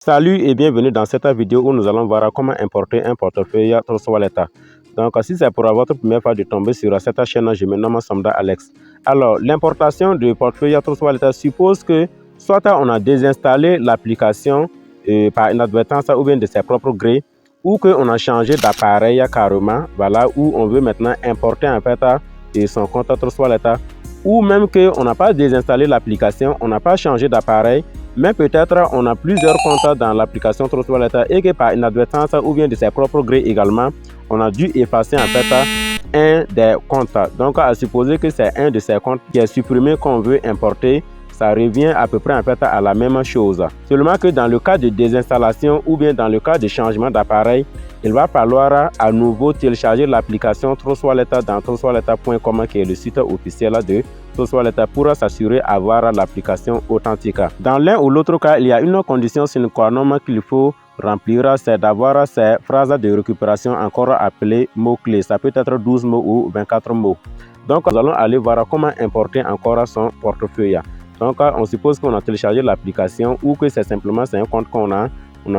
Salut et bienvenue dans cette vidéo où nous allons voir comment importer un portefeuille Trust Wallet. Donc, si c'est pour votre première fois de tomber sur cette chaîne, je me nomme Samda Alex. Alors, l'importation du portefeuille Trust Wallet suppose que soit on a désinstallé l'application par inadvertance ou bien de ses propres gré, ou qu'on a changé d'appareil carrément, voilà, où on veut maintenant importer en fait son compte Trust Wallet, ou même qu'on n'a pas désinstallé l'application, on n'a pas changé d'appareil, mais peut-être on a plusieurs comptes dans l'application Trust Wallet et que par inadvertance ou bien de ses propres gré également, on a dû effacer en fait un des comptes. Donc à supposer que c'est un de ces comptes qui est supprimé qu'on veut importer, ça revient à peu près en fait à la même chose. Seulement que dans le cas de désinstallation ou bien dans le cas de changement d'appareil, il va falloir à nouveau télécharger l'application Trust Wallet dans trustwallet.com qui est le site officiel de Trust Wallet pour s'assurer d'avoir l'application authentique. Dans l'un ou l'autre cas, il y a une condition sine qua non qu'il faut remplir, c'est d'avoir ces phrases de récupération encore appelées mots-clés. Ça peut être 12 mots ou 24 mots. Donc, nous allons aller voir comment importer encore son portefeuille. Donc, on suppose qu'on a téléchargé l'application ou que c'est simplement un compte qu'on a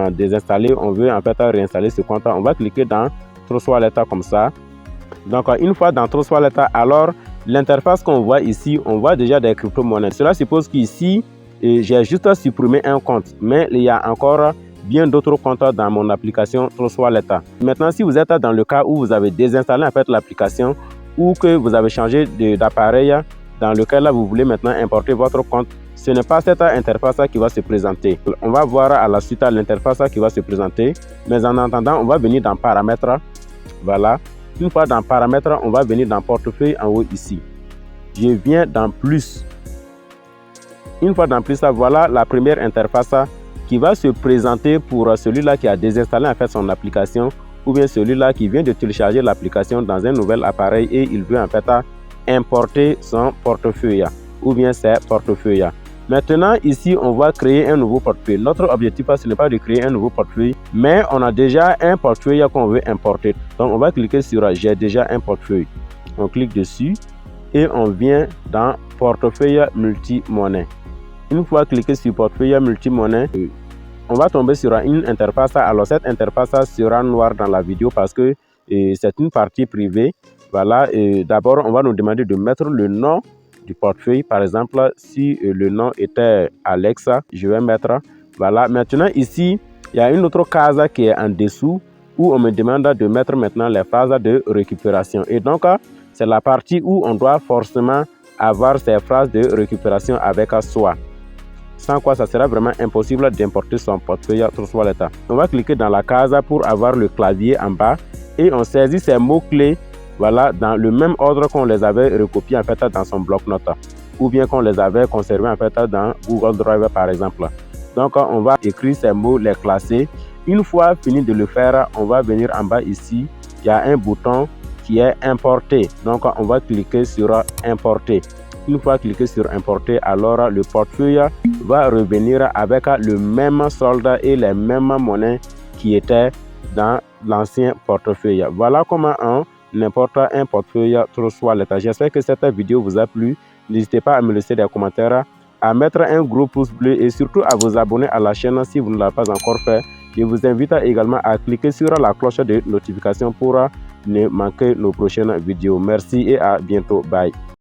désinstallé. On veut en fait réinstaller ce compte. On va cliquer dans Trust Wallet comme ça. Donc, une fois dans Trust Wallet, alors l'interface qu'on voit ici, on voit déjà des crypto-monnaies. Cela suppose qu'ici, j'ai juste supprimé un compte, mais il y a encore bien d'autres comptes dans mon application Trust Wallet. Maintenant, si vous êtes dans le cas où vous avez désinstallé en fait l'application ou que vous avez changé d'appareil dans lequel vous voulez maintenant importer votre compte, ce n'est pas cette interface qui va se présenter. On va voir à la suite l'interface qui va se présenter. Mais en attendant, on va venir dans Paramètres. Voilà. Une fois dans Paramètres, on va venir dans Portefeuille en haut ici. Je viens dans Plus. Une fois dans Plus, voilà la première interface qui va se présenter pour celui-là qui a désinstallé en fait son application ou bien celui-là qui vient de télécharger l'application dans un nouvel appareil et il veut en fait importer son portefeuille ou bien ses portefeuilles. Maintenant, ici, on va créer un nouveau portefeuille. Notre objectif, ce n'est pas de créer un nouveau portefeuille, mais on a déjà un portefeuille qu'on veut importer. Donc, on va cliquer sur « J'ai déjà un portefeuille ». On clique dessus et on vient dans « Portefeuille multi-monnaie ». Une fois cliqué sur « Portefeuille multi-monnaie », on va tomber sur une interface. Alors, cette interface sera noire dans la vidéo parce que c'est une partie privée. Voilà, d'abord, on va nous demander de mettre le nom du portefeuille. Par exemple, si le nom était Alexa, je vais mettre, voilà. Maintenant, ici, il y a une autre case qui est en dessous où on me demande de mettre maintenant les phases de récupération. Et donc, c'est la partie où on doit forcément avoir ces phrases de récupération avec soi. Sans quoi, ça sera vraiment impossible d'importer son portefeuille Trust Wallet. On va cliquer dans la case pour avoir le clavier en bas et on saisit ces mots-clés. Voilà, dans le même ordre qu'on les avait recopiés en fait dans son bloc-notes ou bien qu'on les avait conservés en fait dans Google Drive par exemple. Donc, on va écrire ces mots, les classer. Une fois fini de le faire, on va venir en bas ici. Il y a un bouton qui est importer. Donc, on va cliquer sur importer. Une fois cliqué sur importer, alors le portefeuille va revenir avec le même solde et les mêmes monnaies qui étaient dans l'ancien portefeuille. Voilà comment on importe un portefeuille Trust Wallet. J'espère que cette vidéo vous a plu. N'hésitez pas à me laisser des commentaires, à mettre un gros pouce bleu et surtout à vous abonner à la chaîne si vous ne l'avez pas encore fait. Je vous invite également à cliquer sur la cloche de notification pour ne manquer nos prochaines vidéos. Merci et à bientôt. Bye.